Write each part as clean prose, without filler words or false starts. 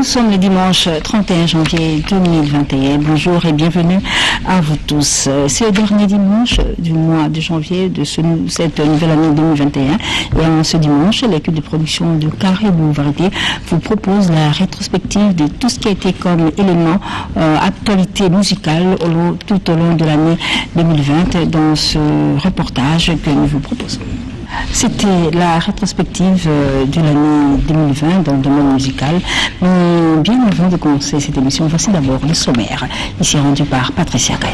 sommes le dimanche 31 janvier 2021. Bonjour et bienvenue à vous tous. C'est le dernier dimanche du mois de janvier de cette nouvelle année 2021. Et en ce dimanche, l'équipe de production de Caribou Variété vous propose la rétrospective de tout ce qui a été comme élément actualité musicale tout au long de l'année 2020 dans ce reportage que nous vous proposons. C'était la rétrospective de l'année 2020 dans le domaine musical. Mais bien avant de commencer cette émission, voici d'abord le sommaire, ici rendu par Patricia Gaye.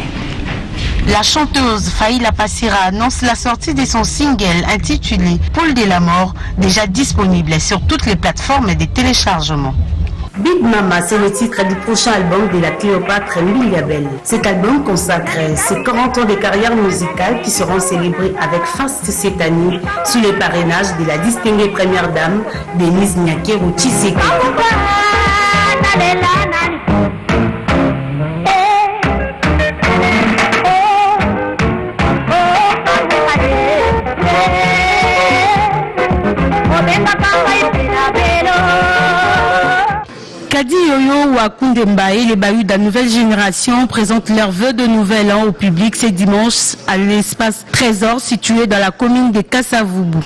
La chanteuse Faïla Passira annonce la sortie de son single intitulé Paul de la mort, déjà disponible sur toutes les plateformes de téléchargement. Big Mama, c'est le titre du prochain album de la Cléopâtre Miliabel. Cet album consacre ses 40 ans de carrière musicale qui seront célébrés avec faste cette année sous les parrainages de la distinguée première dame Denise Nyakeru Tshisekedi. Kadi Yoyo ou Akounde Mbaye, les bahus de la nouvelle génération présentent leurs vœux de nouvel an au public ce dimanche à l'espace Trésor situé dans la commune de Kassavubu.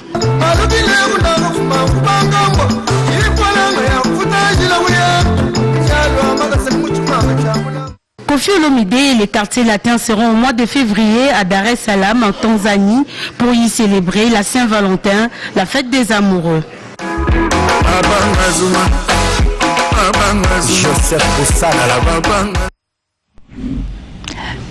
Kofi Olomide et les quartiers latins seront au mois de février à Dar es Salaam en Tanzanie pour y célébrer la Saint-Valentin, la fête des amoureux.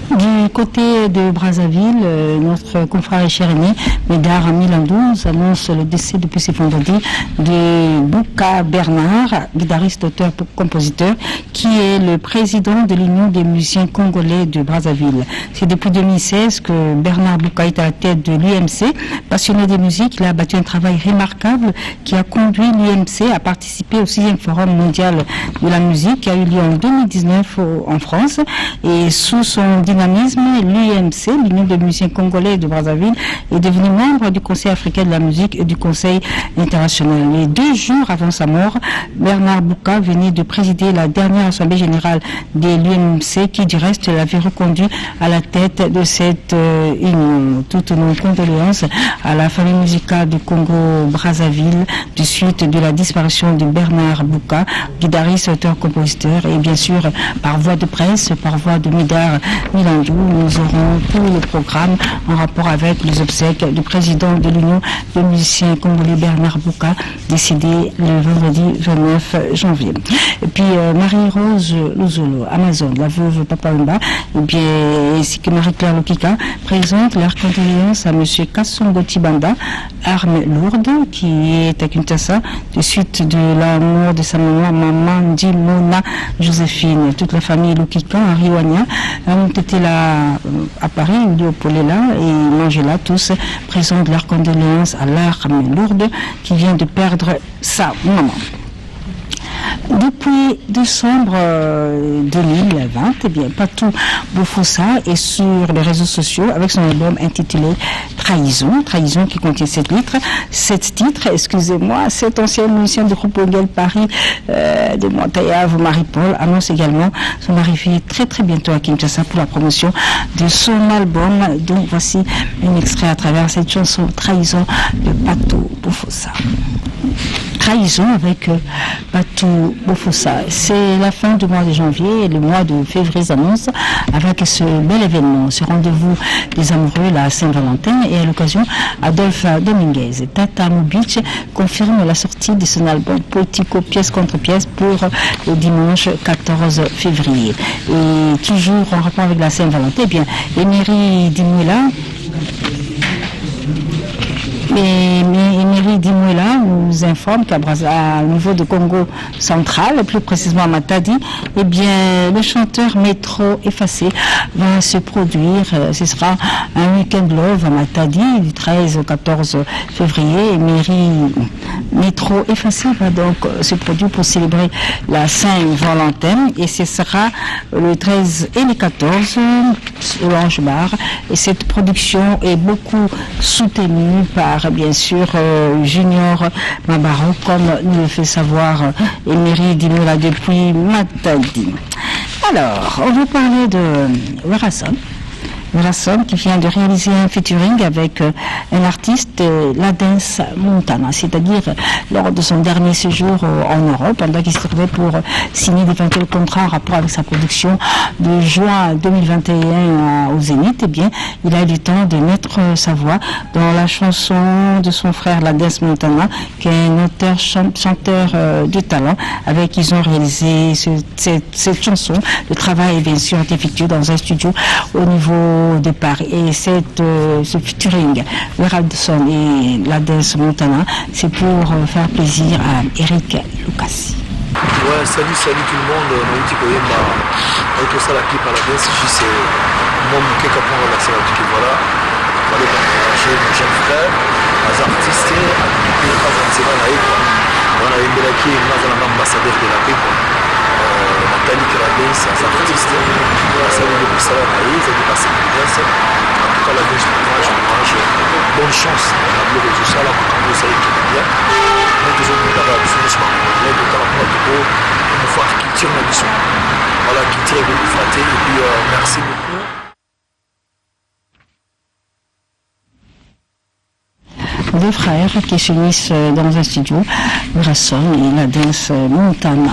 Du côté de Brazzaville, notre confrère et cher aîné, Médard Milandou, annonce le décès depuis ce vendredi de Bouka Bernard, guitariste, auteur, compositeur, qui est le président de l'Union des musiciens congolais de Brazzaville. C'est depuis 2016 que Bernard Bouka est à la tête de l'UMC. Passionné de musique, il a abattu un travail remarquable qui a conduit l'UMC à participer au 6e Forum mondial de la musique qui a eu lieu en 2019 en France. Et sous son dynamisme, l'UMC, l'Union des musiciens congolais de Brazzaville, est devenu membre du Conseil africain de la musique et du Conseil international. Et 2 jours avant sa mort, Bernard Bouka venait de présider la dernière assemblée générale de l'UMC qui, du reste, l'avait reconduit à la tête de cette union. Toutes nos condoléances à la famille musicale du Congo-Brazzaville du suite de la disparition de Bernard Bouka, guitariste, auteur, compositeur, et bien sûr, par voie de presse, par voie de Médard Milandou, nous aurons tout le programme en rapport avec les obsèques du président de l'Union des musiciens congolais Bernard Bouka, décédé le vendredi 29 janvier. Et puis Marie-Rose Luzolo, Amazon, la veuve Papa Mba, et bien ainsi que Marie-Claire Lokika présente leurs condoléances à M. Kassongo Tibanda, arme lourde, qui est à Kinshasa, de suite de la mort de sa maman Ndimona Joséphine. Toute la famille Lokika, Henri Wanya, ont été là à Paris, Léopoléla et Mangela, tous présentent leurs condoléances à l'arme lourde qui vient de perdre sa maman. Depuis décembre 2020, eh bien, Patou Boufossa est sur les réseaux sociaux avec son album intitulé Trahison. Trahison qui contient 7 titres, excusez-moi. Cet ancien musicien du groupe Engel Paris de Montaillav, Marie-Paul, annonce également son arrivée très très bientôt à Kinshasa pour la promotion de son album. Donc voici un extrait à travers cette chanson Trahison de Patou Boufossa. Trahison avec Patou Boufossa. C'est la fin du mois de janvier et le mois de février s'annonce avec ce bel événement, ce rendez-vous des amoureux, la Saint-Valentin, et à l'occasion, Adolphe Dominguez. Tata Moubitch confirme la sortie de son album Poético pièce contre pièce pour le dimanche 14 février. Et toujours en rapport avec la Saint-Valentin, eh bien, Emery Dimouela Emery Dimouela nous informe qu'à au niveau de Congo central, plus précisément à Matadi, eh bien, le chanteur Métro Effacé va se produire. Ce sera un week-end love à Matadi du 13 au 14 février. Métro électro-effacé va donc se produire pour célébrer la Saint-Valentin et ce sera le 13 et le 14 au Lounge Bar. Et cette production est beaucoup soutenue par, bien sûr, Junior Mabaro, comme nous le fait savoir Emery Dimula depuis Matadi. Alors, on va parler de Werason. Werason qui vient de réaliser un featuring avec un artiste, Ladens Montana, c'est-à-dire lors de son dernier séjour en Europe, pendant qu'il se trouvait pour signer d'éventuels contrats en rapport avec sa production de juin 2021 au Zénith. Eh bien, il a eu le temps de mettre sa voix dans la chanson de son frère Ladens Montana, qui est un auteur chanteur de talent, avec qui ils ont réalisé cette chanson. Le travail, bien sûr, est effectué dans un studio au niveau de Paris. Et ce featuring, Werason et Ladens Montana, c'est pour faire plaisir à Eric Lucas. Ouais, salut tout le monde. Naïti Koyemba, avec ça la clip à la danse, c'est moi mon quelque part la série du voilà. Voilà encourager mon jeune frère, les artistes, à couper pas forcément la époque. On a une qui est l'ambassadeur de la paix. Nathalie Carabès, les artistes, la salle de Boussala Naïs, elle est passée pour danse. En tout cas, la danse pour moi, je mange bonne chance. On a bloqué tout ça, là, quand vous savez qu'il est bien. Donc, ils ont préparé absolument. Là, de temps en temps, il faut voir qui tire la mission. Voilà, qui tire le plus flatté. Et puis, merci beaucoup. Deux frères qui s'unissent dans un studio, Werason et Ladens Montana.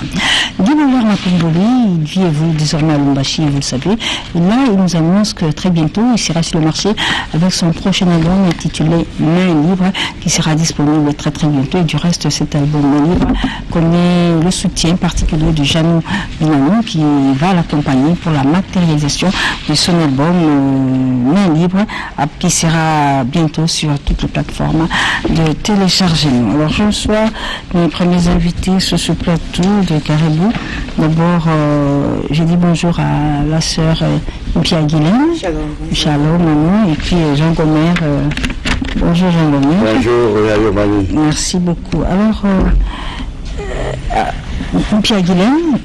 Guy-Bouler Mapumboli, il vit et évolue désormais à Lumbashi, vous le savez. Et là, il nous annonce que très bientôt, il sera sur le marché avec son prochain album intitulé Main Libre, qui sera disponible très très bientôt. Et du reste, cet album Main Libre connaît le soutien particulier de Janou Minano, qui va l'accompagner pour la matérialisation de son album Main Libre, qui sera bientôt sur toutes les plateformes de téléchargement. Alors je reçois mes premiers invités sur ce plateau de Caribou. D'abord, je dis bonjour à la sœur Pierre Guilhem. Shalom, maman. Et puis Jean Gomer. Bonjour Jean Gomer. Bonjour, Mani. Merci beaucoup. Alors, Pierre Guilhem,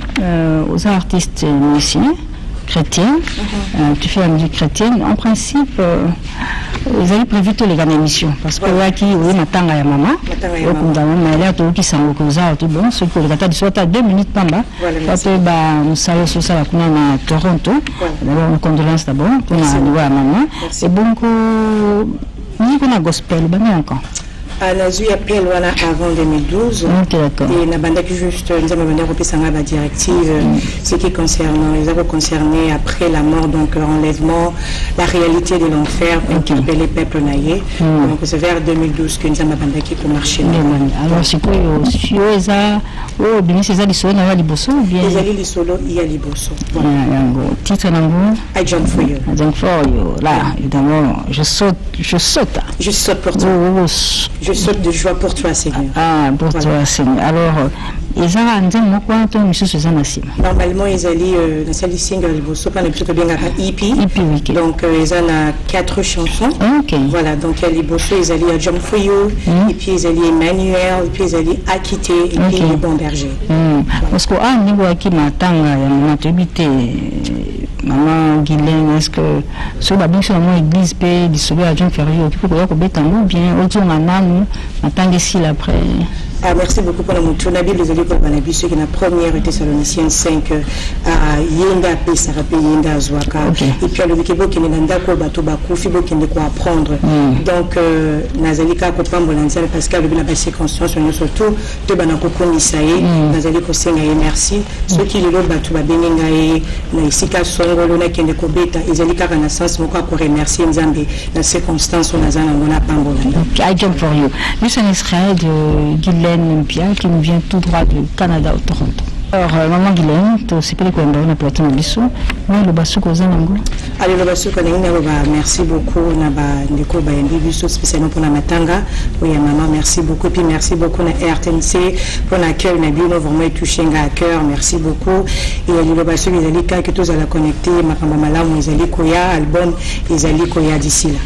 aux artistes musiciens chrétiens, tu fais la musique chrétienne. En principe, ils avaient prévu tous les grandes émissions parce que là qui oui matanga ya maman donc on a l'air de qui s'en recosa tout bon ce que le gars de soit à 2 minutes pamba parce que bah nous savons sur ça qu'on a à Toronto d'abord on condoléances d'abord pour la maman et bon que ni qu'on a gospel ben encore a eu appel voilà, avant 2012 et la bande qui juste nous avons mené la directive ce qui concerne les avons concernés après la mort donc enlèvement la réalité de l'enfer pour les peuples naïfs donc c'est vers 2012 que nous avons bande qui pour marcher alors c'est quoi ça oh bien c'est ça les solos na liboso ou bien les solos il y a liboso titre nango I jump for you là évidemment je saute pour toi je saute de joie pour toi, Seigneur. Ah, pour toi, Seigneur. Alors, ils normalement, ils allaient dans cette single, EP. Donc, ils ont 4 chansons. Voilà, donc il y a les Bosso, ils allaient à Jump For You, et puis ils allaient Emmanuel, et puis ils allaient Akité, et puis les Bon Berger. Parce que, niveau qui m'attend, il y a maman Guilhem, est-ce que ce que bien sûr l'église peut distribuer à Jean Ferrier, qui peut courir au béton ou bien autour de maman, attendre ici après. Ah, merci beaucoup pour mon tour. Nabil, les alliés pour Banabi, ceux qui ont la première Thessalonicienne 5 à Yenda, Pessarape, Yenda, Zwaka. Et puis à l'Ovikebo qui est dans Dako, Batobakou, Fibo qui est quoi apprendre. Donc, Nazalika, Kopambolanzal, Pascal, le la circonstance, on est surtout de Banako Nisae, Nazaliko Sengaye, merci. Ceux qui le Batouba Beningae, Naisika Songo, Lona Kendekobeta, Izalika Renaissance, mon quoi pour remercier Nzambe, la circonstance, on a Zanangona Pambolanda. I jump for you. Nous sommes en Israël de Guilhem Mpia qui nous vient tout droit du Canada au Toronto. Alors, maman Guylaine, tu sais pas de quoi on a platé dans le bisso, mais le basso qu'on a nango. Allez, le basso qu'on a, merci beaucoup, naba ndeko ba yendi bisso spécialement pour la matanga. Oui, maman, merci beaucoup, puis merci beaucoup na RTNC pour l'accueil, na bien vraiment touché à cœur, merci beaucoup. Et le basso les ali ka que tous à la connecter, makamba malamu les ali koya album les ali koya d'ici là.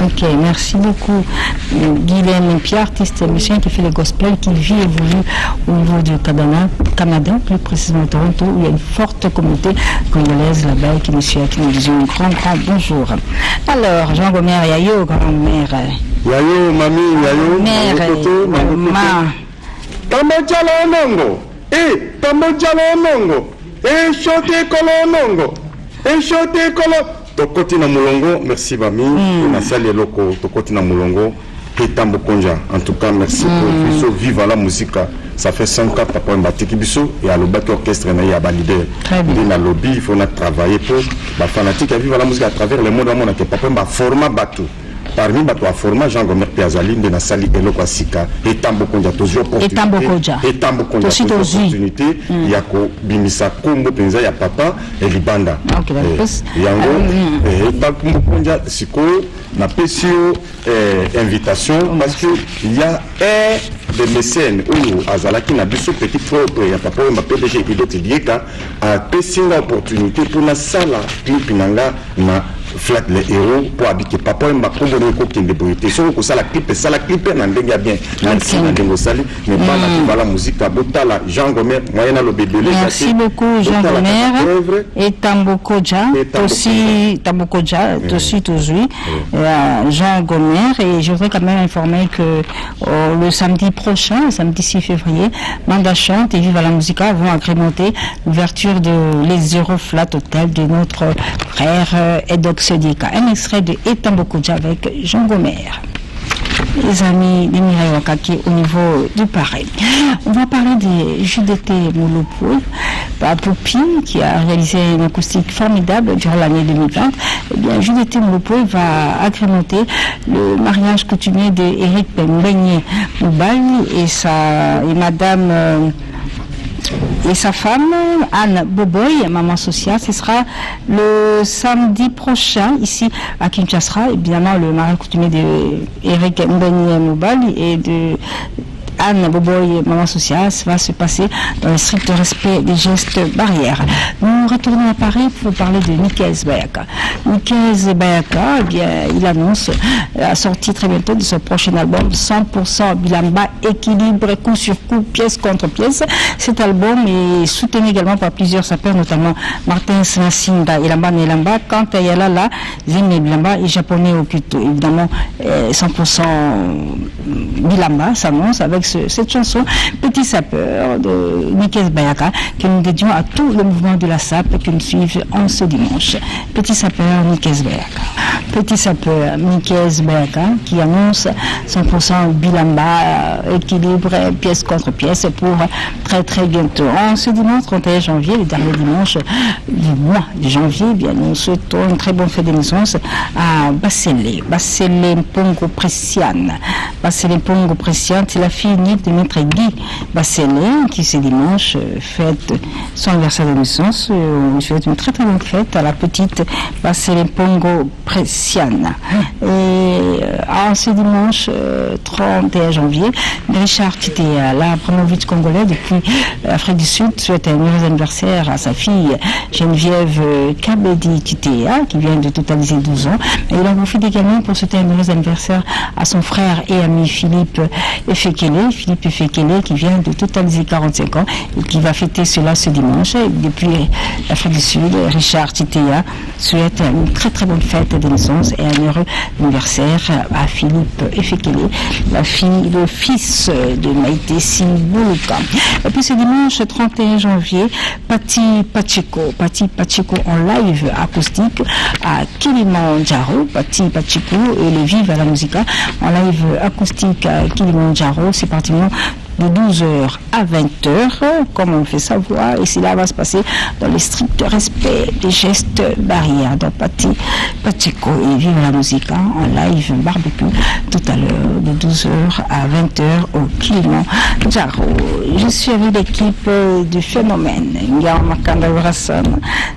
Ok, merci beaucoup. Guylaine Pierre, artiste musicien qui fait le gospel, qui vit et évolue au niveau du Canada, plus précisément à Toronto, où il y a une forte communauté congolaise là-bas qui nous suit, qui nous dit un grand bonjour. Alors, Jean Gomer, Yayo, grand-mère. Yayo, mamie, Yayo, mère, maman. Tamojalo Onongo, Tamojalo Onongo, Chote Kolo Onongo, Chote Kolo. Tokoti na mulongo, merci mamie, on a salé loko, Tokoti na mulongo. Etambo Konja, en tout cas, merci pour Bisso, vive la musique. Ça fait 5 ans, papa Mbatiki Bisso, et à l'Obat Orchestre, il y a validé. Il y a lobby, il faut travailler pour les fanatiques à vivre la musique à travers le monde, que papa m'a formé bateau. Parmi bateau à format, Jean Gomer Piazali, de la Sali Elo Kwasika, Etambo Konja, toujours opportunité. Etambo Konja, toujours opportunité. Il y a Bimisa Kombo Penza, il y a papa et Libanda. Yango, Etambo Konja, Siko, na PCO invitation parce que il y a des mécènes où Azalaki n'a plus petit propre il y a papa ma PDG et d'autres liés a PCO opportunité pour la salle clip nanga na flat les héros pour habiter papa m'a comboné ko kende boité so ko sala clip na ndenga bien merci na ndengo sali mais pas na la musique à Botala Jean Gomer moyena lo bébé. Merci beaucoup Jean Gomer et Tambokoja aussi Tambokoja aussi toujours Jean Gomer, et je voudrais quand même informer que le samedi prochain, le samedi 6 février, Manda Chante et Viva la Musica vont agrémenter l'ouverture de Les Zéro Flat Hotel de notre frère Edox Dika. Un extrait de Etambokoja avec Jean Gomer. Les amis de Mireille Wakaki au niveau du Paris. On va parler des JDT Moulopo, Popi, qui a réalisé une acoustique formidable durant l'année 2020. Eh bien, JDT Moulopo va agrémenter le mariage coutumier d'Éric Mbenye Moubali et madame et sa femme, Anne Boboy, maman sociale. Ce sera le samedi prochain, ici à Kinshasa. Évidemment, le mariage coutumier d'Éric Mbenye Moubali et de Anne Boboy, maman sociale, va se passer dans le strict respect des gestes barrières. Nous retournons à Paris pour parler de Nikez Bayaka. Nikez Bayaka, eh bien, il annonce la sortie très bientôt de son prochain album 100% Bilamba, équilibre, coup sur coup, pièce contre pièce. Cet album est soutenu également par plusieurs sapeurs, notamment Martin Sinasinda, Ilamba Nelamba, Kanta Yalala, Zine Bilamba et Japonais Okuto. Évidemment, 100% Bilamba s'annonce avec cette chanson Petit Sapeur de Nikez Bayaka que nous dédions à tout le mouvement de la SAP que nous suivons en ce dimanche. Petit Sapeur Nikez Bayaka. Petit Sapeur Nikez Bayaka qui annonce 100% Bilamba, équilibre, pièce contre pièce pour très très bientôt. En ce dimanche 31 janvier, le dernier dimanche du mois de janvier, eh bien, nous souhaitons une très bonne fête de naissance à Bassele Mpongo Pressiane. Bassele Mpongo Pressiane, c'est la fille unique de maître Guy Bassele qui ce dimanche fête son anniversaire de naissance. On souhaite une très très bonne fête à la petite Bassele Mpongo Pressiane. Et en ce dimanche 31 janvier, Richard Titea, la promovitch congolais depuis l'Afrique du Sud, souhaite un heureux anniversaire à sa fille Geneviève Kabedi Titea qui vient de totaliser 12 ans. Et il en profite également pour souhaiter un heureux anniversaire à son frère et ami Philippe Efekele qui vient de totaliser 45 ans et qui va fêter cela ce dimanche. Et depuis l'Afrique du Sud, Richard Titea souhaite une très très bonne fête de naissance et un heureux anniversaire à Philippe Efekele, le fils de Maïté Simboluka. Et puis ce dimanche 31 janvier, Pati Pachiko en live acoustique à Kilimanjaro. Pati Pachiko et le Vive à la Musica en live acoustique à Kilimanjaro. C'est pratiquement de 12h à 20h, comme on fait savoir, et cela va se passer dans le strict respect des gestes barrières. Donc, Pacheco et Vive la musique en live barbecue tout à l'heure de 12h à 20h au Clément Jaro. Je suis avec l'équipe du phénomène. Makanda Urasson,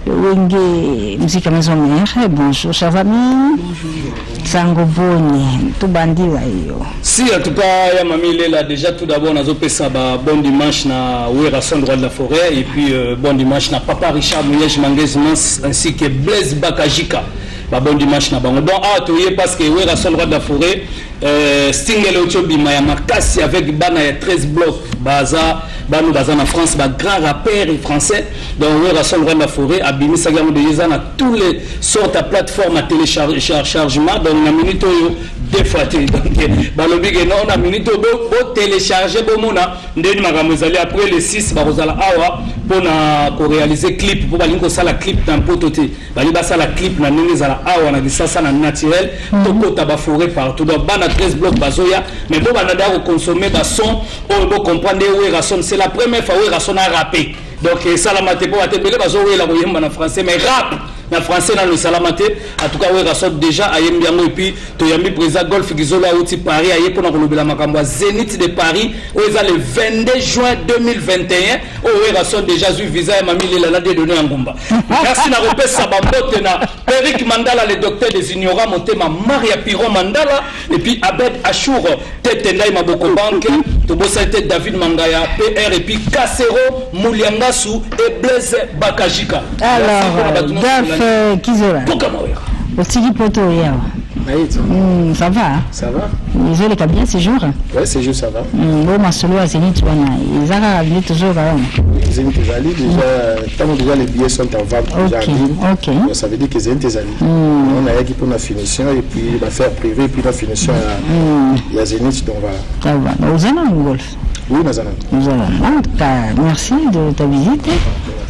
Wenge Musique Maison Mère. Bonjour, chers amis. Bonjour. Sango Boni, tout bandi wayo. Si, en tout cas, Yamami Lela, déjà tout d'abord, on a zopé ça, bon dimanche na Ouerasson droit de la forêt, et puis bon dimanche na Papa Richard Mouyej Manguez ainsi que Blaise Bakajika. Bon dimanche na bango. Donc, parce que Ouerasson droit de la forêt, Stingel Ochobi Mayamakasi avec Bana 13 blocs, Baza, Banou Baza en France, grand rappeur et français. Donc, Ouerasson droit de la forêt, Abimi Sagamo de Yezan à tous les sortes de plateformes à téléchargement. Donc, on a minute deux fois. Donc, Balobig non, on a minute au télécharger, Bomona, Ndeni Magamozali après les 6, Barozala Awa, pour réaliser clip, pour balinko ça la clip dans pototé. Baliba ça la clip, na Nenezala Awa, na ça na naturel, Toko Tabaforé partout. Donc, Bana 13 blocs Bazoya, mais bon, Banada au consommer bas son, on peut comprendre Ouerasson. C'est la première fois où Ouerasson a rappé. Donc, ça la maté pour atteindre Bazo la voyement en français, mais rap. Na français dans le salamate en tout cas Ouerasson déjà à Yembiango et puis Toyambi président Golf Gizola outi Paris à Yepona Kolobela Makambo Zénith de Paris où ils le 22 juin 2021 Ouerasson déjà eu visa et Mami Lela de donner en Gomba. Merci na repère Sabambote na Eric Mandala le docteur des ignorants monté ma Maria Piron Mandala et puis Abed Achour Tetendai Maboko Bank Tobosaite David Mangaya PR et puis Kassero Mouliangasu et Blaise Bakajika. Alors Kizola. Aussi poto hier. Ça va. Ça va. Ils ont les cabinets ces jours. Ouais, ces jours ça va. Bon, ma solo à Zénith, ils ont toujours Zénith Ali déjà, déjà les billets sont en vente. Ok. Donc, ça veut dire que Zénith Ali. On a équipé pour la finition et puis il va faire privé et puis la finition il y a Zénith donc voilà. Ça va. Vous allez en golf. Oui, nous allons. En tout cas, merci de ta visite.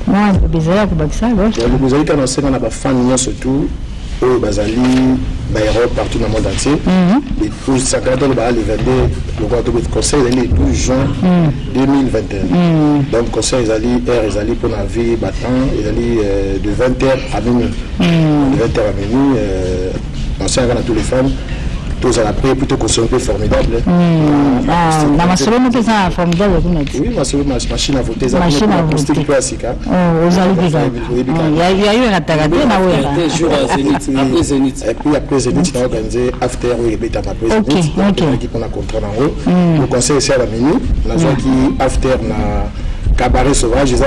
Moi, je vais vous pour ça. Le Bouzaï a annoncé qu'on a des fans surtout au Bazali, Bayrou, partout dans le monde entier. Et pour 50 ans, le conseil est le 12 juin 2021. Donc, conseil est allé pour la vie, ils allé de 20h à minuit. De 20h à minuit, on s'est à tous les femmes. Tous à la paix, plutôt qu'on soit un peu formidable. La Massolo, nous faisons formidable. Oui, machine à voter. Machine à voter. Aux Alibéga. Il y a eu un ratagade. Après Zénith. Et puis après Zénith, on a organisé After, oui, et puis après Zénith. Donc, l'équipe, on a contrôlé en haut. Le conseil ici à la minuit. On a joué qui After, Cabaret Sauvage, ils ont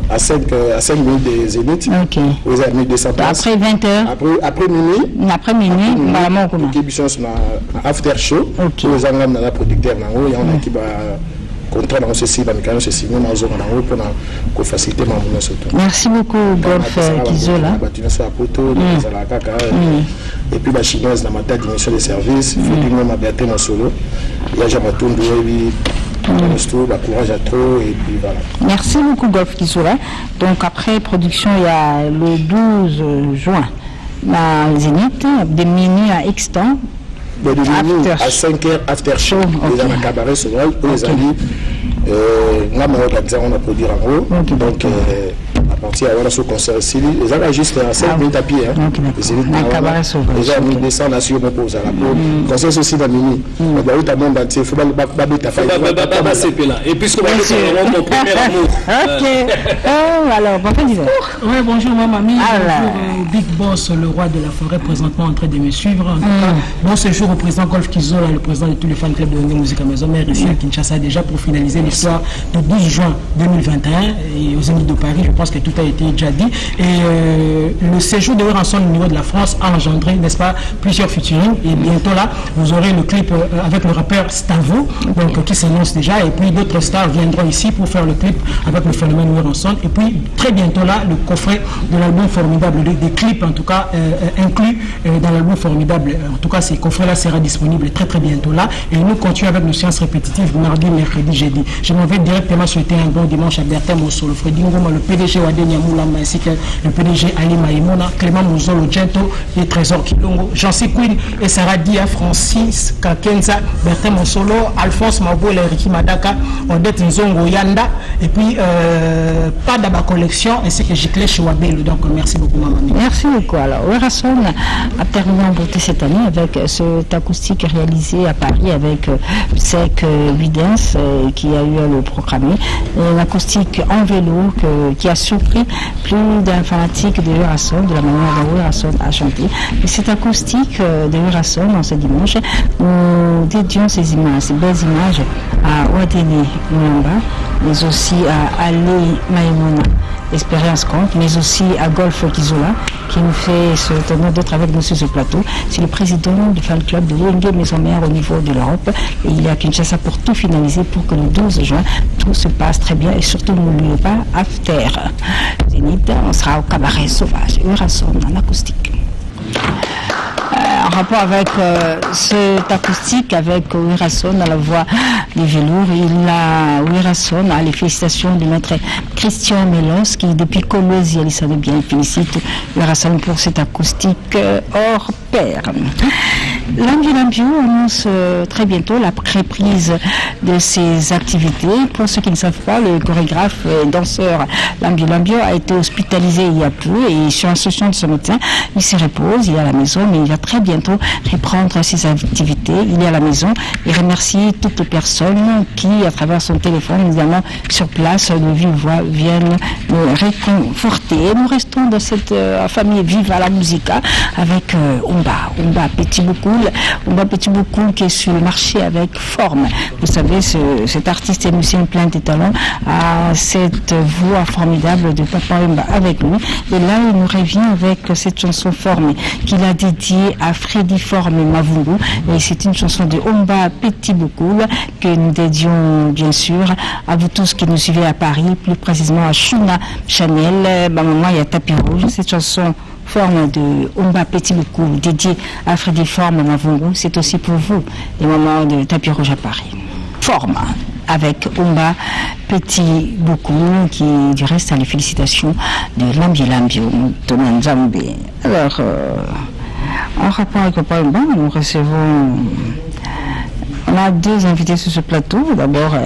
à 5 minutes de Zénith. Ok. Ils ont mis 200 places. Après 20h. Après minuit. Après minuit, vraiment, comment? L'équipe, on a After Show. Ok. Ils ont un producteur en haut. Il y a une équipe contrat dans ce site, dans ce signé dans zone en haut pour faciliter ma mouvement surtout. Merci beaucoup, Golf Kizola. Et puis la chinoise dans ma tête dimension de service. Il faut que moi m'abatte mon solo. Il y a jamais tout courage à trop et puis voilà. Merci beaucoup Golf Kizola. Donc après production il y a le 12 juin à Zénith de minuit à X temps. De minuit à 5h after show. Les gens à Cabaret Sauvage, les amis. Là on a produit en haut. Donc à partir de ce concert ici, les gens juste à 5 minutes à pied. Déjà, nous descendons sur mon pose à la peau. Concert aussi dans minuit. Il faut et puisque mon premier amour. Ok. Alors, oui, bonjour, ma mamie. Bonjour, Big Boss, le roi de la forêt, présentement en train de me suivre. Bon séjour au président Golf Kizola, le président de tous les fan clubs de Wenge Musique Maison Mère ici à Kinshasa, déjà pour finaliser l'histoire du 12 juin 2021 et aux Zénith de Paris. Je pense que tout a été déjà dit. Et le séjour de Ouerasson au niveau de la France a engendré, n'est-ce pas, plusieurs featuring. Et bientôt là, vous aurez le clip avec le rappeur Stavo, donc qui s'annonce déjà. Et puis d'autres stars viendront ici pour faire le clip avec le phénomène Ouerasson. Et puis très bientôt là, le coffret de l'album Formidable, des clips en tout cas inclus dans l'album Formidable. En tout cas, ces coffrets-là sera disponible très bientôt là. Et nous continuons avec nos séances répétitives mardi, mercredi, jeudi. Je m'en vais directement souhaiter un bon dimanche à Bertin Mosso, le Freddy Ngoma, le PDG Wadé Sonia Moulamba ainsi que le PDG Ali Maïmona, Clément Mouzolo Gento et Trésor Kilongo, Jean-C Queen et Sarah Dia, Francis Kakenza, Bertin Monsolo, Alphonse Maboul et Ricky Madaka, Odette Nzongo Yanda et puis pas d'aba collection ainsi que Giclé Chouabel. Donc merci beaucoup maman. Merci beaucoup. Alors Werason a terminé en beauté cette année avec cet acoustique réalisé à Paris avec Sec Videns qui a eu à le programmer. Un acoustique en vélo qui a surpris plus d'un fanatique de Werason, de la manière dont Werason a chanté. Et cet acoustique de Werason en ce dimanche, nous dédions ces images, ces belles images à Wadene Moulamba, mais aussi à Ali Maïmona, Expérience Compte, mais aussi à Golf Kizola, qui nous fait ce honneur d'être avec nous sur ce plateau. C'est le président du fan club de l'ONG Maison Mère au niveau de l'Europe. Et il est à Kinshasa pour tout finaliser, pour que le 12 juin, tout se passe très bien. Et surtout, n'oubliez pas, After Zénith, on sera au cabaret sauvage, Werason en acoustique. En rapport avec cet acoustique, avec Werason à la voix du velours, Werason a les félicitations du maître Christian Melos qui depuis Colosie, il savait bien, félicite Werason pour cet acoustique hors pair. L'Ambio annonce très bientôt la reprise de ses activités. Pour ceux qui ne savent pas, le chorégraphe et danseur L'Ambio a été hospitalisé il y a peu et sur instruction de son médecin, il se repose, il est à la maison, mais il va très bientôt reprendre ses activités. Il est à la maison et remercie toutes les personnes qui, à travers son téléphone, évidemment sur place, de vive voix, viennent me réconforter. Nous restons dans cette famille vive à la musique avec Umba Petit Boukoul. Umba Petit Boukoul qui est sur le marché avec forme. Vous savez, cet artiste et musicien plein de talents a cette voix formidable de Papa Umba avec nous. Et là, il nous revient avec cette chanson Forme qu'il a dédiée à Freddy Forme Mavungu. Et c'est une chanson de Umba Petit Boukoul que nous dédions bien sûr à vous tous qui nous suivez à Paris, plus précisément à Shuna Chanel, maman, il y a Tapis Rouge. Cette chanson Forme de Umba Petit Boukoul dédiée à Freddy Forme Mavungu, c'est aussi pour vous les moments de Tapis Rouge à Paris. Forme avec Umba Petit Boukoul qui du reste a les félicitations de Lambio Tonanzambe. Alors en rapport avec Papa Umba, nous recevons, on a deux invités sur ce plateau. D'abord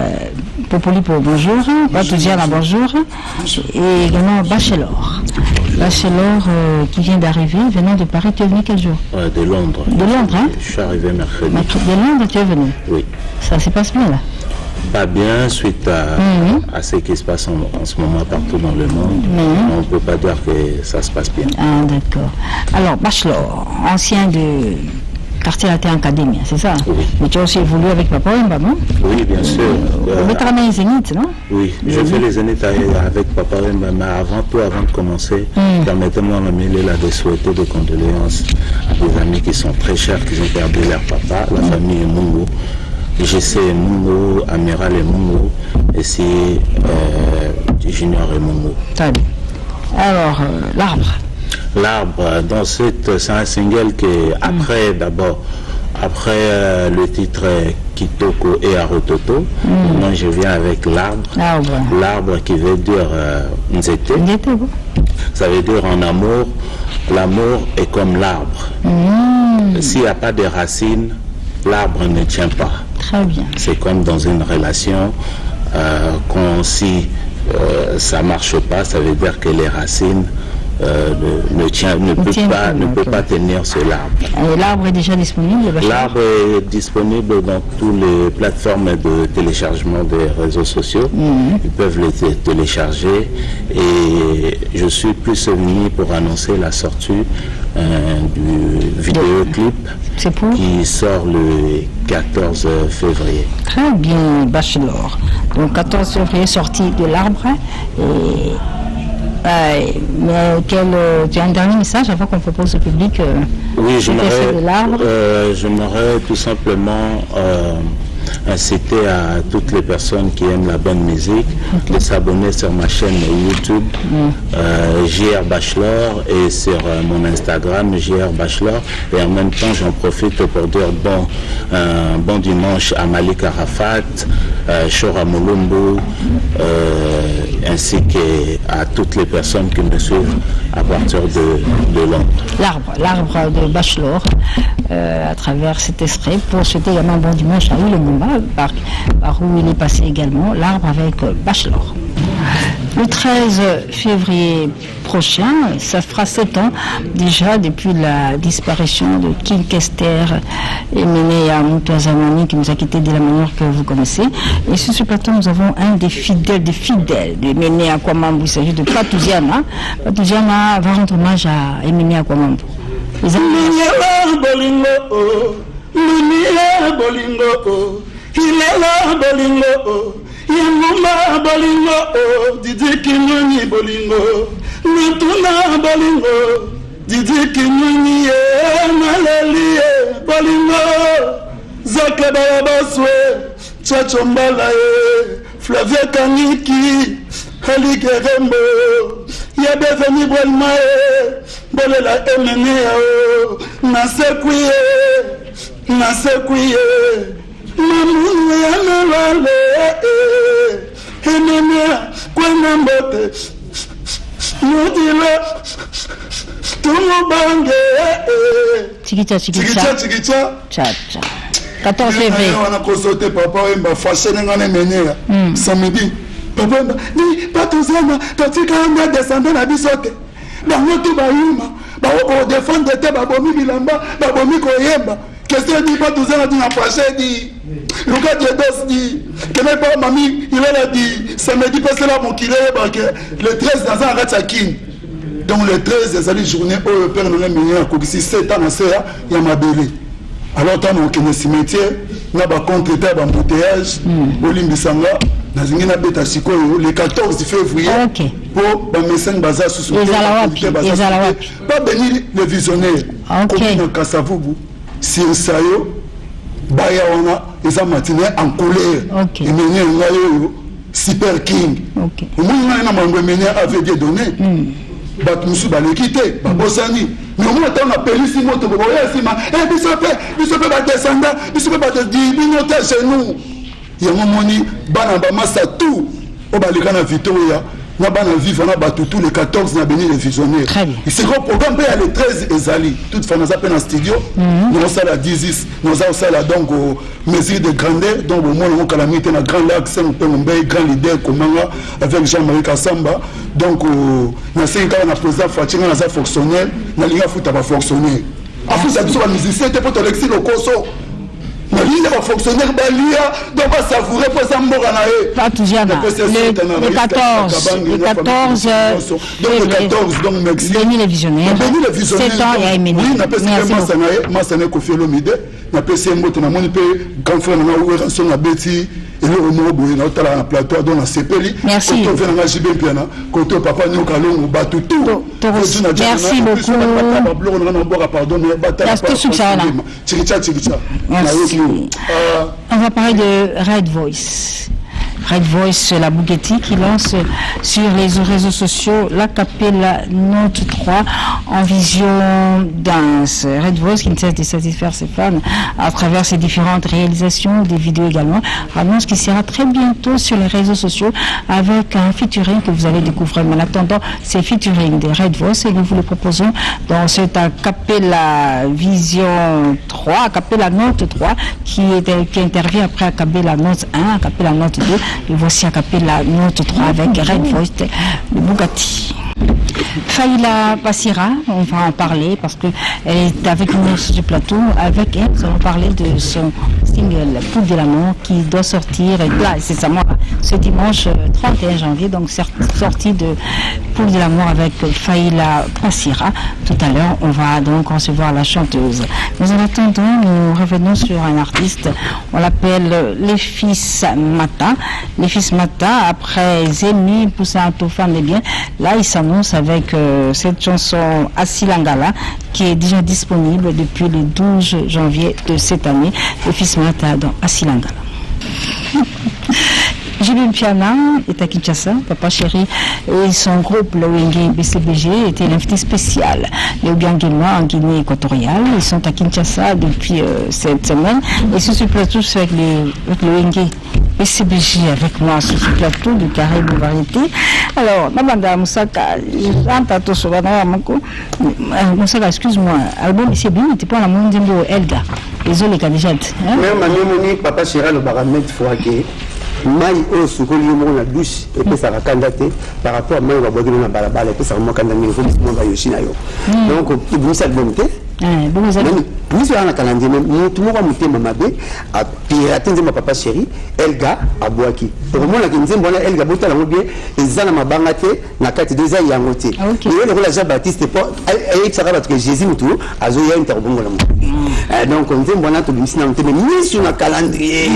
Popolipo, bonjour, Batoudiana, bonjour, et également Bachelor qui vient d'arriver, venant de Paris. Tu es venu quel jour? De Londres. De Londres, hein? Je suis arrivé mercredi. De Londres, tu es venu? Oui. Ça se passe bien là? Pas bien, suite à ce qui se passe en ce moment partout dans le monde. On ne peut pas dire que ça se passe bien. Ah, d'accord. Alors, Bachelor, ancien de quartier latin Académie, c'est ça? Oui. Mais tu as aussi évolué avec Papa Umba, non? Oui, bien sûr. Vous travaillez les Zénith, non? Oui, je fais les Zénith avec Papa Umba, mais avant de commencer, permettez-moi de souhaiter des condoléances à des amis qui sont très chers, qui ont perdu leur papa, la famille Mungo. JC Mungo, Amiral et Mungo, et c'est Junior et Mungo. Alors, l'arbre. L'arbre, c'est un single qui, après le titre Kitoko et Arototo, moi je viens avec l'arbre. L'arbre qui veut dire Nzete. Ça veut dire en amour, l'amour est comme l'arbre. S'il n'y a pas de racines, l'arbre ne tient pas. Très bien. C'est comme dans une relation, si ça ne marche pas, ça veut dire que les racines ne peut pas tenir sur l'arbre. L'arbre est déjà disponible? L'arbre est disponible dans toutes les plateformes de téléchargement des réseaux sociaux. Ils peuvent le télécharger et je suis plus venu pour annoncer la sortie du vidéoclip qui sort le 14 février. Très bien, Bachelor. Donc 14 février, sortie de l'arbre. Mais tu as un dernier message avant qu'on propose au public? Oui, j'aimerais tout simplement inciter à toutes les personnes qui aiment la bonne musique de s'abonner sur ma chaîne YouTube JR Bachelor et sur mon Instagram JR Bachelor. Et en même temps, j'en profite pour dire bon dimanche à Malik Arafat, Chora Mulumbu, ainsi qu'à toutes les personnes qui me suivent à partir de Londres. L'arbre de Bachelor, à travers cet extrait, pour souhaiter également un bon dimanche à Ile Mumba, par où il est passé également, l'arbre avec Bachelor. Le 13 février prochain, ça fera 7 ans déjà depuis la disparition de King Kester et Ménéa Moutouazamani qui nous a quittés de la manière que vous connaissez. Et sur ce plateau, nous avons un des fidèles de Ménéa Kwamambu. Il s'agit de Patouziana. Patouziana va rendre hommage à Ménéa Kwamambu. Yamuma bolingo, Didi Kinyoni bolingo, Natuna bolingo, Didi Kinyoni malali bolingo, Zaka Barabaswe, Chachombala Flavia Kaniki, Ali Gerembo, Yabeveni Bolmae, Bolela Emeneo, Nasekouye, Mamu yamelale, Emenia, Kwenambote, Mudile, Tumubange, Chikicha. Tcha. 14 février. On a consulté papa, il m'a fâché, samedi. Papa, dis, pas tout ça, tu as descendu la bisote. Dans notre baïma, pour défendre tes babomi bilamba, babomi koyemba. Qu'est-ce que dit pas tout ça, dit en fâché, dit. Lucas Diedos dit que même pas mamie, il a dit samedi parce que là mon qu'il est le 13 dans un ratsakin. Donc le 13 c'est la journée où le père nous a mis à Kokisi 7 ans à Séa, il y a ma bébé. Alors tant qu'on est cimetière, n'a pas complété un embouteillage au Limbisanga, dans une bête à Siko le 14 février pour le médecin Baza sous pas bénir le visionnaire. Comme dans Kassavoubou, si on sayo baya wana eza matinée en colère et mener ngayo super king omona na mango mener avait des données bat musu ba l'équité ba bosani mais au moins on a perdu si moto bo ya sima et biso pe ba descendre biso pe ba di binoter chez nous ya momoni bana ba massa tout o ba lekana Victoria na bana vivre na batu tous les 14 na béni les visionnaires et c'est gros programme à les 13 ezali toute fois nous appelle en studio nous ça la 10 nous ça la donc mesure de grandeur donc au moins on calamité na grand lac c'est un peu un grand leader comanga avec Jean-Marie Kassamba donc na 5 ans na président Fatinga na ça fonctionnaire na liga foot ba fonctionnaire en fait ça biso ba musicien te pour l'exil au Koso na liga ba fonctionnaire ba lia donc ba savourer pour ça mbora na e pas toujours le 14 donc le 14 donc merci Béni les visionnaires 7 ans et Aimé oui na pesi masana Kofi Olomide na pesi mbote na moni pe grand frère na ouvert son na beti et le mot boye na tala na plateau dans la CPLI merci to vena na JB piana koto papa nyoka longo batu tout merci beaucoup pardon merci. On va parler de Red Voice. Red Voice, la Bugatti qui lance sur les réseaux sociaux la Capella Note 3 en vision danse. Red Voice qui ne cesse de satisfaire ses fans à travers ses différentes réalisations, des vidéos également, annonce qu'il sera très bientôt sur les réseaux sociaux avec un featuring que vous allez découvrir. Mais en attendant, ces featuring de Red Voice et nous vous le proposons dans cette Capella Vision 3, Capella Note 3 qui intervient après Capella Note 1, Capella Note 2. Et voici à Capella Note 3 avec Red Voice de Bugatti. Faïla Passira, on va en parler parce qu'elle est avec nous sur le plateau. Avec elle, nous allons parler de son single Poule de l'amour qui doit sortir là, c'est ça, ce dimanche 31 janvier. Donc, sortie de Poule de l'amour avec Faïla Passira. Tout à l'heure, on va donc recevoir la chanteuse. Mais en attendant, nous revenons sur un artiste. On l'appelle Les Fils Mata. Les Fils Mata, après Zémi, Poussin Tofa, mais bien, là, il s'annonce avec cette chanson Asilangala qui est déjà disponible depuis le 12 janvier de cette année. Le Fils Mata dans Asilangala. Jibin Piana est à Kinshasa, Papa Chéri et son groupe, le Wenge BCBG, était l'invité spécial. Les Obianguinois en Guinée équatoriale, ils sont à Kinshasa depuis cette semaine. Et sur ce plateau, c'est avec le Wenge BCBG avec moi sur ce plateau de Carré Variété. Alors, Nabanda Moussaka, Moussaka, excuse-moi, album BCBG n'était pas la monde de Elga. Les autres, les candidats. Même Papa Chéri, le baramètre Fouaké. Mai au sukoli mo na douche et puis ça va candidater par rapport à mai va boire na balabala et puis ça va candidater ko mo ba yoshina yo donc tu vous ça bonté bon ça nous sur un calendrier tout le monde muté mamabe a pirater nzema Papa Chéri Elga abwaki pour moi la nzembo na Elga bota la mo bien ezana mabanga te na kati déjà yango te et le la Jean Baptiste pas et ça va parce que Jésus mutu azo ya interbongo la donc nzembo na to bisina muté mais ni sur un calendrier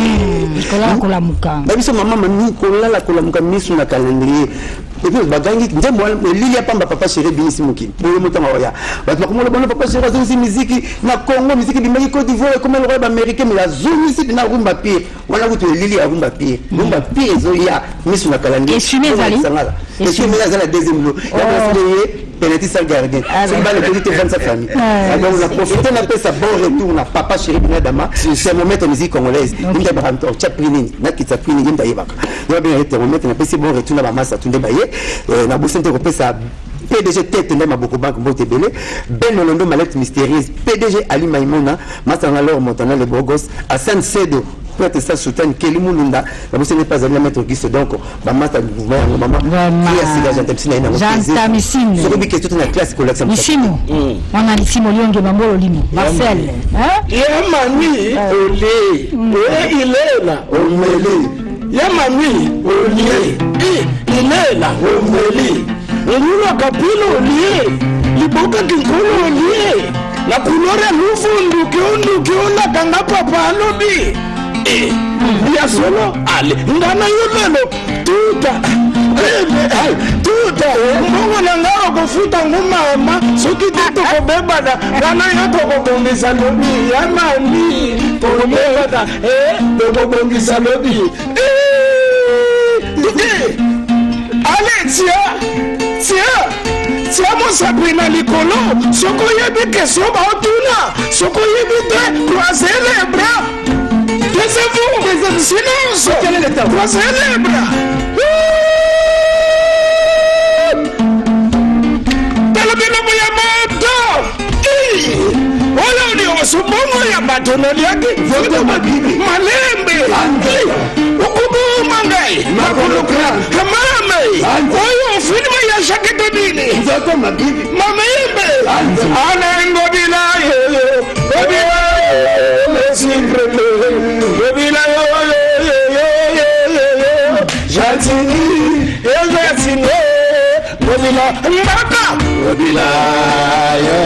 ko la muka biso mama mami kolala kolamuka misu na calendrier et puis bagangi nzembo lilia pamba Papa Chéri binisi muki pour le motama oya bato ko mo Papa Chéri azo musique na Congo musique du Côte d'Ivoire comme le roi américain mais la zone musique na rumba pire wala kuto lilia rumba pire zo ya misu na calendrier et suis mes amis et suis mes amis la deuxième lot penalty sans gardien c'est pas le petit de sa famille donc on a profité na pesa bon retour na Papa Chéri Binadama c'est mon maître musique congolaise nda baranto chapini na kitapini nda yebaka donc bien été mon maître na pesa bon retour na ba massa tunde baye na bosente ko pesa PDG tête ndema boko banque mbote belé Ben Olondo mallette mystérieuse PDG Ali Maimona Masanga Lor Montana le Bogos Hassan Sedo peut-être ça soutient Kelly Mulunda la bosse n'est pas allé mettre Auguste donc ba mata mouvement maman qui a signé Jean Tamsina Jean Tamsina c'est lui qui est toute une classe collection Missimo on a Missimo Lionge Bambolo Limo Marcel hein Yamani Olé il est là Omeli Yamani Olé il est là Omeli Elula kapilo lié, liboka kinkolo lié, la couleur est nouveau, kiona kanga papa lobi. Ya solo, allez, ndana yolelo, tuta, mbongo na ngao kufuta ngumama, soki tito kobebada, ngana yoto kobongisa lobi, yamani, kobebada, toko bongisa lobi. Allez, tiens, mon Sabrina Licolo, soko yebi question baotuna, soko yebi te, croisez les bras, taisez-vous, silence, croisez les bras. Talabino ya moto, wala ni osubongo ya batonoli yaki, voto malembe, ukubu mangai, makolokra, kamame, oyo filme ya shakete dini, voto mabibi, mamembe, anengo bilayo, bilayo, lesimbre, bilayo, jatini, bobila, mbaka, bilayo,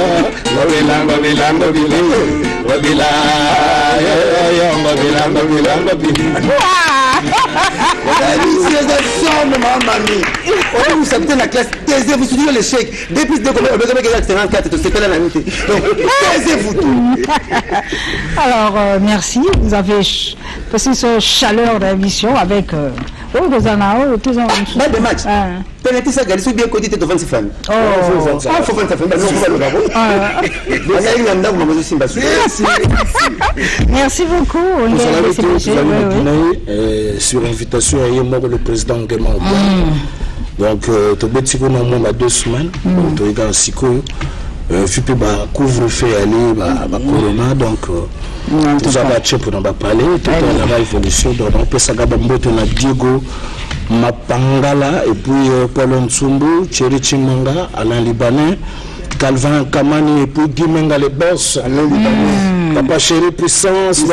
vous savez la classe, taisez-vous, souvenez l'échec. Depuis que vous avez 54, c'est pas la nuit. Donc, taisez-vous tout. Alors, merci. Vous avez passé ce chaleur d'émission avec... Pas de match. Penalty ça gagne, c'est bien côté de 26 femmes. Oh, faut faire ça fait. Merci beaucoup. Sur invitation à le président Nguema. Donc, tu as dit qu'on a 2 semaines. Tu as dit que couvre-feu aller corona donc tout ça va tcher pour nous parler tout la évolution donc on peut s'agaber mboto na Diego Mapangala et puis Paul Nsumbu Thierry Chimanga Alain Libanais Calvin Kamani et puis Guy Menga les boss Alain Libanais Papa Chéri puissance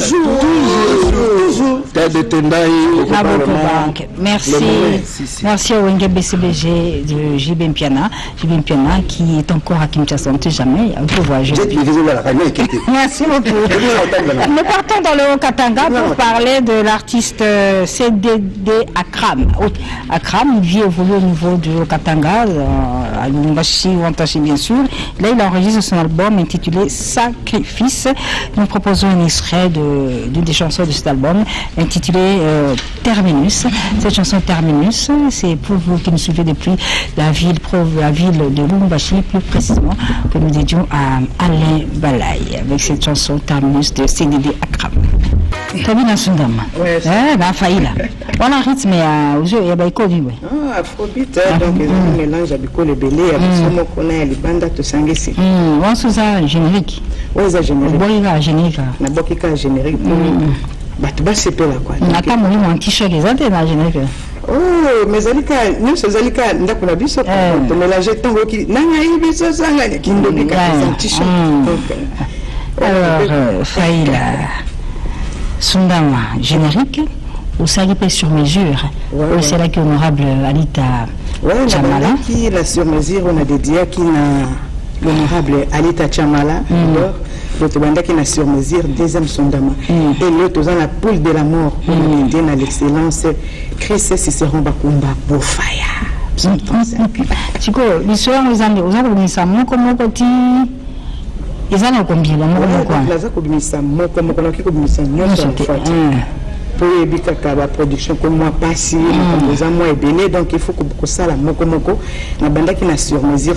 toujours de Tendai, merci. Merci au Wenge BCBG de JB Mpiana. JB Mpiana qui est encore à Kinshasa, on ne sait jamais. On peut voir. Merci beaucoup. Nous partons dans le Haut-Katanga pour parler de l'artiste CDD Akram. Akram, il vit évolue au niveau du Haut-Katanga, à Lumbashi ou Antachi bien sûr. Là, il enregistre son album intitulé Sacrifice. Nous proposons un extrait d'une des chansons de cet album intitulé Terminus. Cette chanson Terminus, c'est pour vous qui nous suivez depuis la ville de Lumbashi, plus précisément, que nous dédions à Alain Balaye avec cette chanson Terminus de CDD Akram. Kabina Sundama. La faïla. On a rythme aux yeux, il y a Baïko du ouais. Ah, Afrobeat, donc il mélange avec le belé, avec son qu'on a les bandes de Sangesi. On se ça générique. Oui, c'est générique. Boïga générique. La boïga générique. Bah, tu vas c'est là quoi. On a pas mon un t-shirt les autres dans générique. Oh, mais Zalika, nous ce Zalika, nous avons vu ça. De mélanger tant qui n'a pas eu ça sanga qui nous dit que c'est un t-shirt. Alors, faïla. Sundama générique ou ça est sur mesure. C'est là qu'honorable Alita Chamala. Qui la sur mesure, on a dédié qui n'a l'honorable Alita Chamala. L'autre bande qui n'a sur mesure, deuxième Sundama. Et l'autre dans la poule de la mort, on est dans l'excellence. Christ Cicéron Bakumba Bofaya. Chico, l'histoire aux amis, ça mon comment petit. Ils ont combien pour éviter que la production comme moi passe, comme moi est béné, donc il faut que ça la moko la bande qui n'a sur mesure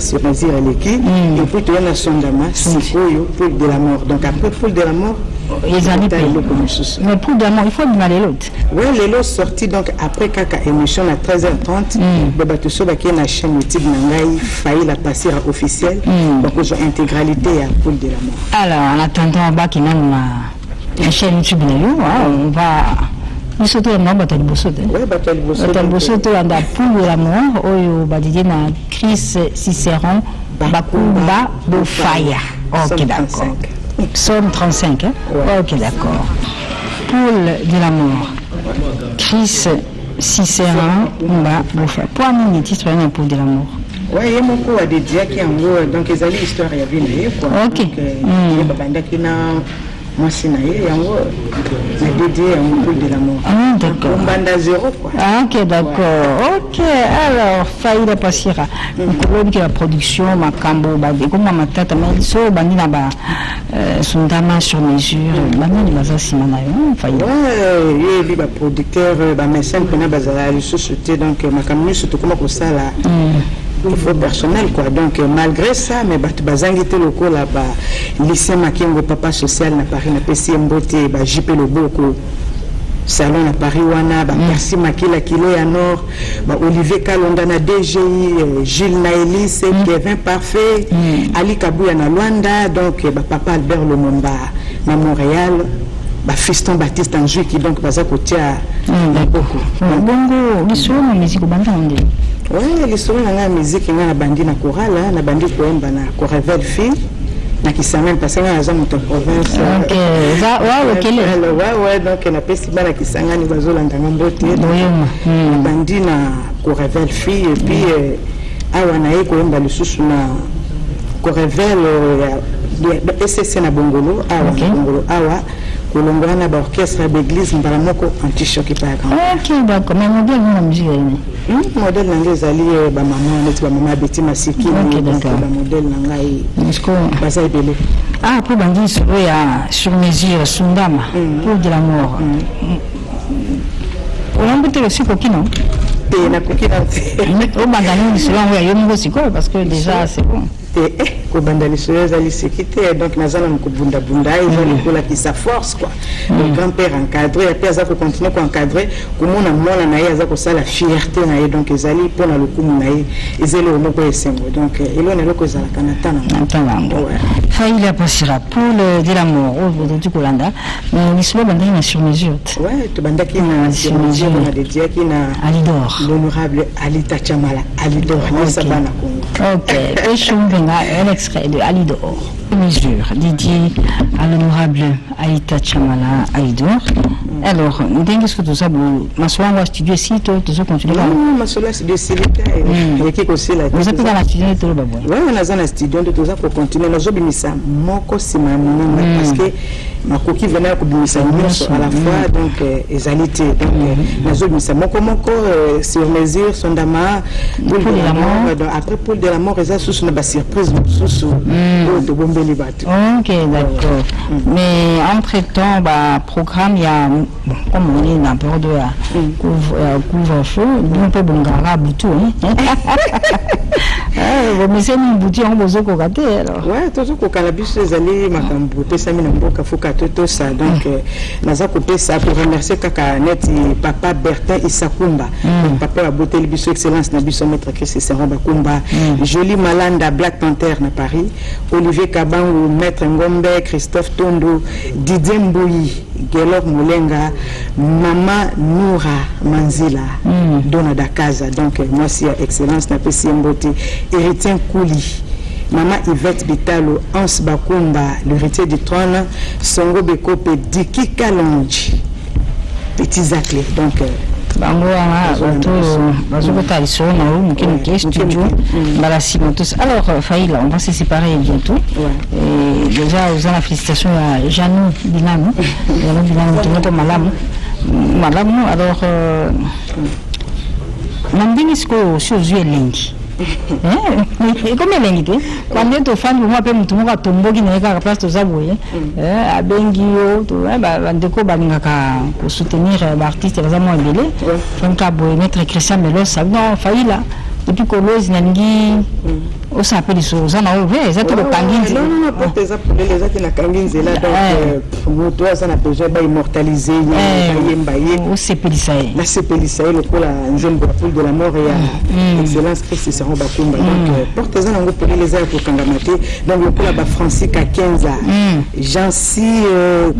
elle qui et puis tu as Sondama c'est pour de la mort. Donc après pour de la mort les années mais pour de la mort il faut demander l'autre. Oui, les lots sortis donc après kaka émission à 13h30 baba tout ça qui na chaîne YouTube nangai failli la passer officielle donc aux intégralité à pour de la mort. Alors en attendant bas qui même la chaîne YouTube on va nous sauter à Bataille Bosote. Oui, Bataille Bosote. Bataille Bosote, on a pour la mort, au Badidé na Chris Cicéron, Bakumba Bofaya. Ok, d'accord. Somme 35, hein? Ok, d'accord. Poule de la mort. Chris Cicéron, Bofaya. Pour un titre, il y a Poule de la mort. Oui, il y a beaucoup de dias qui en gros, donc ils allaient histoire et bien quoi. Ok. Il y a moi c'est naïe et en gros c'est dédié à un poule de la mort. Ah d'accord. Banda zéro quoi. Ah ok d'accord. Ok alors Faïda Passira. Donc la production Makambo Badé comme ma tata mais so bandi na ba Sundama sur mesure. Bandi baza simana yo Faïda. Ouais, il est producteur ba mécène qu'on a bazala le société donc Makambo surtout comment ça là. Il faut personnel quoi donc malgré ça mais bazangi te loko là-bas lycée Makengo papa social na Paris na PC Mbote ba JP Loboko salon na Paris wana ba merci Makila Kilo ya Nord ba Olivier Kalonda na DGI Gilles Naelis Kevin Parfait Ali Kabouya na Luanda donc ba papa Albert Lomomba na Montréal ba fiston Baptiste Anjou qui donc baza kotia beaucoup bongo l'histoire de musique banda onde. Oui, l'histoire de la musique, il y a bandi na chorale, na bandi koemba na Corevel Fille, na qui s'amène parce que na zamu to province. OK, ça ouais, donc na pesi bana qui sangani bazolanda ngambote. Bandi na Corevel Fille et puis awa na koemba le susu na Corevel SSC na Bongolo, awa kolongwana ba orchestre d'église mbaramoko anti-choc par exemple. OK, d'accord. Mais modèle na musique modèle nangai ali ba maman neti ba maman Betty Masiki ba modèle nangai basa ebele. Ah pour bandi sur mesure Sundama pour de la mort. On peut aussi coquino. Et na coquino. Au bandani selon yo ngo siko parce que déjà c'est bon. Ko bandali soyez ali sécurité donc nazana mukubunda bunda ils ont qui sa force quoi le grand-père encadré et puis ça faut continuer pour encadrer comme on a mona na yaza ko ça la fierté na donc ils allaient pour na lokumu na ezelo moko esengo donc elo na loko za la kanata na Faïla Passira pour le de la mort au du Kolanda mais l'histoire bandani na sur mesure. Ouais to bandaki na sur mesure na dédié qui na Alidor l'honorable Alita Chamala Alidor na sabana Congo. OK et un extrait de Alidor, mesure dédié à l'honorable Aïta Chamala Alidor. Alors, qu'est-ce que tu sais? Ma soeur va studio ici, tu sais continuer. Non, ma soeur studio ici, il y a aussi la. Vous êtes dans la studio de Toloba. Oui, on est dans la studio de Toza pour continuer. Nous avons mis ça, moko c'est ma monnaie parce que ma coquille venait à couper à la fois, donc égalité. Donc, nous avons mis ça, moko sur mesure, son dama, poule de la mort. Après poule de la mort, ils ont sous une surprise, sous de bomber les bateaux. Ok, d'accord. Mais entre-temps, programme, il y a, comme on est dans la période de couvre-feu, on peut bongara boutou. Mais c'est une boutique en besoin qu'on gâte alors. Ouais, toujours qu'on a bus les allées, ma cambote, ça m'a beaucoup fouca tout ça. Donc, naza coupé ça pour remercier Kaka Net et Papa Bertin Isakumba. Papa a beauté le bus excellence na bus maître Christ Saron Bakumba. Jolie Malanda Black Panther na Paris. Olivier Kabangu, Maître Ngombe, Christophe Tondo, Didier Mbouyi, Gelor Moulenga, Mama Noura Manzila, Dona Dakaza. Donc, moi, c'est excellence na PC Mbote. Héritier Kouli, Maman Yvette Bitalo, Hans Bakumba, l'héritier du trône, Songo Bekope, Diki Kalonji, Petit Zaclé. Donc, alors, Faïla, on va se séparer bientôt. Et déjà, vous avez la félicitation à Janou Bilam. Janou Bilam, tu es Malam. Alors, Mandingisco, sur Zue Lingi. Comme elle est quand tu fais un peu de temps, tu tombeau qui n'est pas place de Zaboué. À Bengio, tu vas soutenir l'artiste, les amants belés. Donc, à Maître Christian Melos, ça va faillir là. Depuis que l'os Nangi, on s'appelle les choses, on a ouvert, ça te le Kangin. Non, pas tes appelés, les autres na Kangin, c'est là. Donc, toi, ça n'a pas déjà immortalisé, au Cépélissaï. La Cépélissaï, le coup, la jeune poule de la mort et excellence Christ Saron Bakumba. Donc, portez-en en gros les airs pour Kangamate. Donc, le coup là-bas, Francis Kakenza, Jancy,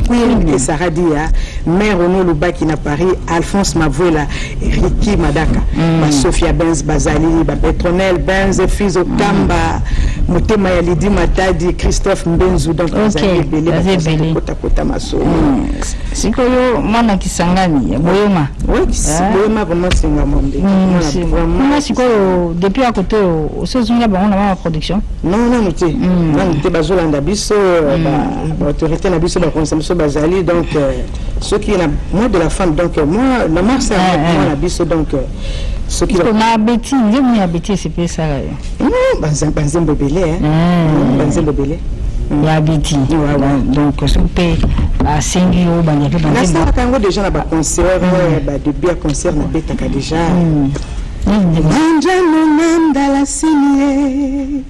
Queen et Saradia, Mère Ono Lubaki na Paris, Alphonse Mavoula, Ricky Madaka, Sophia Benz Bazali, Petronel Benz, Fizo Kamba, Motema Yalidi Matadi, Christophe Mbenzu, donc vous avez belé, Kota Maso. C'est que yo, Mana Kisangani, Boyoma. Oui, Boyoma, vraiment, c'est un monde. C'est que depuis à côté, au Sozunga, on a la production. Non, tu es Bazola Ndabiso, l'autorité Nabiso, la consommation Bazali, donc ceux qui ont moi de la femme, donc moi, la marque, c'est moi Nabiso, donc. Ce qui a bêti, il y a bêti, c'est pas ça. Non, Banzem Bébélé, Banzem Bébélé. Il y a bêti. Donc, ce pays à Sengio, Banzem Bébélé. Là, ça a déjà un concert, de bien concert, on a bêta déjà. Manjano nanda la sinie,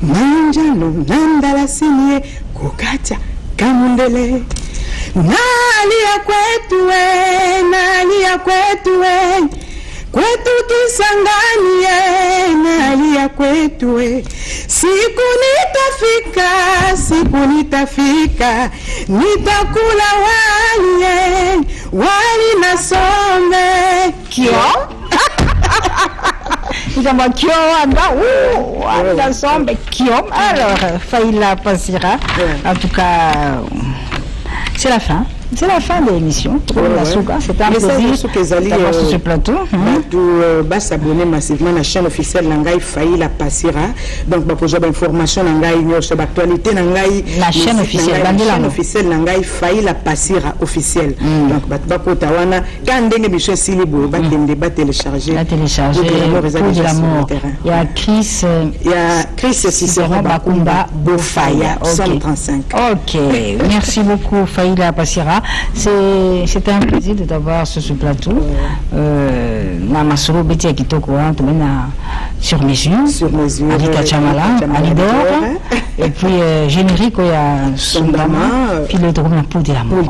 Manjano nanda la sinie, Kokacha, Kamundele. Nalia kwetu kwetu Kisangani nalia kwetu siku nitafika nitakula wali na sombe kio Nous kio wanda sombe kio. Alors Faïla Passira, en tout cas c'est la fin. C'est la fin de l'émission. C'était un plaisir d'avoir sur ce plateau. Tu s'abonner massivement à la chaîne officielle Nangai Faïla Passira. Donc, pour avoir information Nangai sur l'actualité Nangai. La chaîne officielle Nangai Faïla Passira officielle. Donc, Batbako Tawana, quand des émissions Silibo, va télécharger. La télécharger. De la mort. Il y a Chris Cicéron Bakumba Bofaya 135. Ok. Merci beaucoup Faïla Passira. C'était un plaisir de t'avoir sur ce plateau. Namasoro Betty Akitoko, sur mesure. Alika Chamala, Alidor. Et puis générique, il y a Sondama. Puis le drôme Poule de la mort.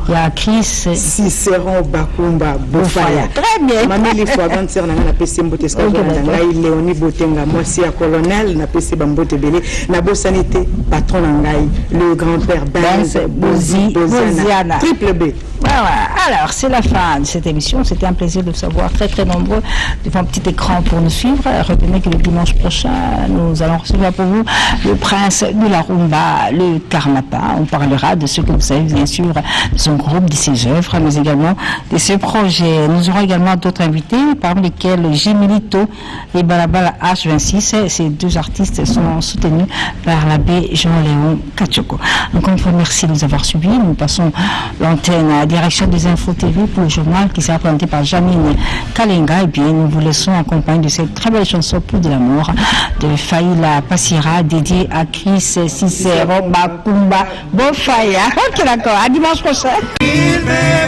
Il y a Chris Cicéron Bakumba Bofaya. Très bien. Mamie les fois avant de faire na PC Mbote Léonie Botenga, moi c'est colonel na PC Bambote Belé, na Sanité, patron Nangai, le grand-père Benz Boziana. Triple B. Voilà. Alors, c'est la fin de cette émission. C'était un plaisir de vous savoir très nombreux devant un petit écran pour nous suivre. Retenez que le dimanche prochain, nous allons recevoir pour vous le prince prince de la rumba, le Karmapa. On parlera de ce que vous savez, bien sûr, de son groupe, de ses œuvres, mais également de ses projets. Nous aurons également d'autres invités, parmi lesquels Jimilito et Balabala H26. Ces deux artistes sont soutenus par l'abbé Jean-Léon Kachoko. Encore une fois, merci de nous avoir suivis. Nous passons l'antenne à la direction des Infos TV pour le journal qui sera présenté par Janine Kalenga. Et bien, nous vous laissons accompagner de cette très belle chanson Pour de l'amour de Faïla Passira, dédiée à Chris Cicero Bakumba Bofaya. Ok, d'accord. À dimanche prochain. Il me